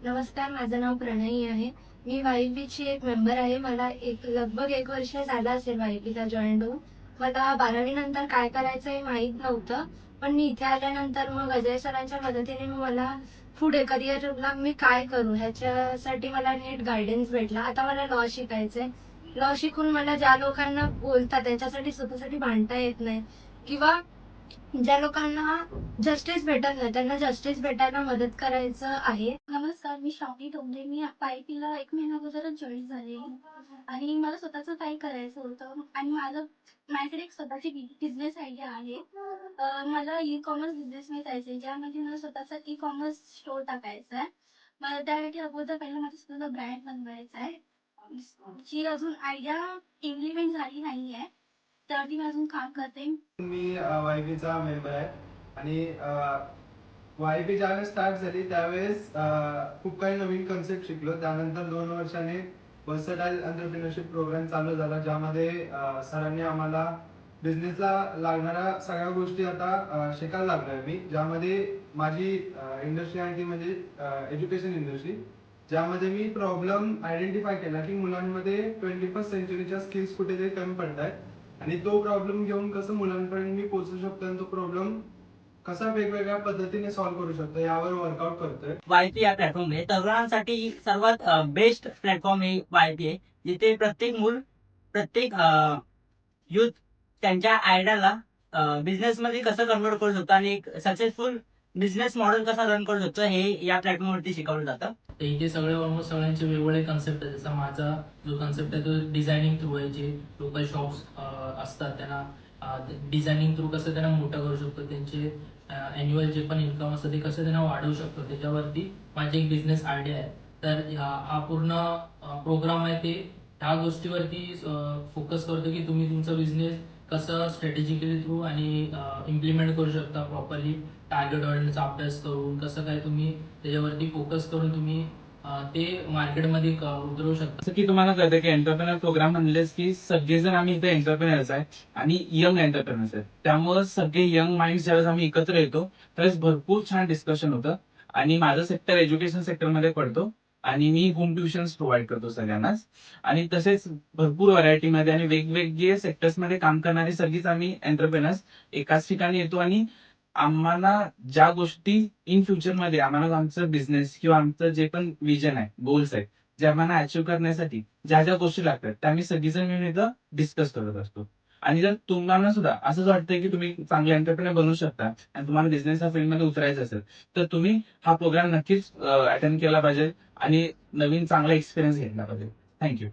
नमस्कार, माझं नाव प्रणयी आहे. मी वाय-बीची एक मेंबर आहे. मला लगभग 1 वर्ष झालं असेल वाय-बीला जॉइन होऊन. मला 12वी नंतर काय करायचं हे माहीत नव्हतं. पण मी इथे आल्यानंतर मग अजय सरांच्या मदतीने मला पुढे करिअरला मी काय करू ह्याच्यासाठी मला नीट गाईडन्स भेटला. आता मला लॉ शिकायचंय. लॉ शिकून मला ज्या लोकांना बोलतात त्यांच्यासाठी स्वतःसाठी भांडता येत नाही किंवा ज्या लोकांना जस्टिस भेटत नाही, त्यांना जस्टिस भेटायला मदत करायचं आहे. नमस्कार, मी श्रावणी टोंबरे. मी वाय-पीला 1 महिना अगोदरच जॉइन झाले आणि मला स्वतःचं काही करायचं होतं आणि माझ्याकडे एक स्वतःची बिझनेस आयडिया आहे. मला ई-कॉमर्स बिझनेसमध्ये जायचं आहे, ज्यामध्ये मला स्वतःचा ई-कॉमर्स स्टोअर टाकायचा आहे. मला त्यासाठी अगोदर पहिला माझा स्वतःचा ब्रँड बनवायचा आहे, जी अजून आयडिया इम्प्लिमेंट झाली नाही आहे. त्यावरती मी अजून काम करते. मी वायबीचा मेंबर आहे आणि वायबी ज्यावेळेस स्टार्ट झाली त्यावेळेस खूप काही नवीन कन्सेप्ट शिकलो. त्यानंतर 2 वर्षाने वर्सटाईल एंटरप्रेन्योरशिप प्रोग्राम चालू झाला, ज्यामध्ये सरांनी आम्हाला बिझनेसला लागणाऱ्या सगळ्या गोष्टी आता शिकायला लागलोय मी. ज्यामध्ये माझी इंडस्ट्री आहे ती म्हणजे एज्युकेशन इंडस्ट्री, ज्यामध्ये मी प्रॉब्लेम आयडेंटिफाय केला की मुलांमध्ये 21st सेंचुरीच्या स्किल्स कुठेतरी कमी पडतायत आणि तो प्रॉब्लेम घेऊन कसं मुलांपर्यंत मी पोहोचू शकतो आणि तो प्रॉब्लेम कसा वेगवेगळ्या पद्धतीने सॉल्व्ह करू शकतो यावर वर्कआउट करतोय. वायपी या प्लॅटफॉर्म आहे तरुणांसाठी सर्वात बेस्ट प्लॅटफॉर्म आहे वायपी आहे, जिथे प्रत्येक मूल प्रत्येक युथ त्यांच्या आयडियाला बिझनेस मध्ये कसं कन्वर्ट करू शकतो आणि एक सक्सेसफुल बिझनेस मॉडेल कसा रन करू शकतो हे या प्लॅटफॉर्म वरती शिकवलं जातं. तर इथे सगळे ऑलमोस्ट सगळ्यांचे वेगवेगळे कन्सेप्ट आहे. जसा माझा जो कन्सेप्ट आहे तो डिझायनिंग थ्रू आहे. जे लोकल शॉप्स असतात त्यांना डिझायनिंग थ्रू कसं त्यांना मोठं करू शकतो, त्यांचे अॅन्युअल जे पण इन्कम असतं ते कसं त्यांना वाढवू शकतो, त्याच्यावरती माझी एक बिझनेस आयडिया आहे. तर हा पूर्ण प्रोग्राम आहे ते ह्या गोष्टीवरती फोकस करतो की तुम्ही तुमचा बिझनेस कसं स्ट्रॅटेजिकली थ्रू आणि इम्प्लिमेंट करू शकता प्रॉपरली, टार्गेट ऑडियन्सचा अभ्यास करून कसं काय तुम्ही त्याच्यावरती फोकस करून तुम्ही ते मार्केटमध्ये उतरवू शकता. जसं की तुम्हाला कळतं की एंटरप्रेनर प्रोग्राम म्हणलेच की सगळेजण आम्ही इथे एंटरप्रेनर्स आहे आणि यंग एंटरप्रेनर्स आहेत. त्यामुळे सगळे यंग माइंड ज्यावेळेस आम्ही एकत्र येतो त्यावेळेस भरपूर छान डिस्कशन होतं. आणि माझं सेक्टर एज्युकेशन सेक्टरमध्ये पडतो आणि मी होम ट्युशन्स प्रोव्हाइड करतो सगळ्यांनाच. आणि तसेच भरपूर व्हरायटीमध्ये आणि वेगवेगळे सेक्टर्समध्ये काम करणारी सगळीच आम्ही एंटरप्रेनर्स एकाच ठिकाणी येतो आणि आम्हाला ज्या गोष्टी इन फ्युचर मध्ये आम्हाला आमचं बिझनेस किंवा आमचं जे पण विजन आहे, गोल्स आहेत, जे आम्हाला अचीव्ह करण्यासाठी ज्या ज्या गोष्टी लागतात त्या आम्ही सगळीजण मिळून इथं डिस्कस करत असतो. आणि जर तुम्हाला सुद्धा असंच वाटतंय की तुम्ही चांगले एंटरप्रेनर बनू शकता आणि तुम्हाला बिझनेस या फील्डमध्ये उतरायचं असेल तर तुम्ही हा प्रोग्राम नक्कीच अटेंड केला पाहिजे आणि नवीन चांगला एक्सपिरियन्स घेतला पाहिजे. थँक्यू.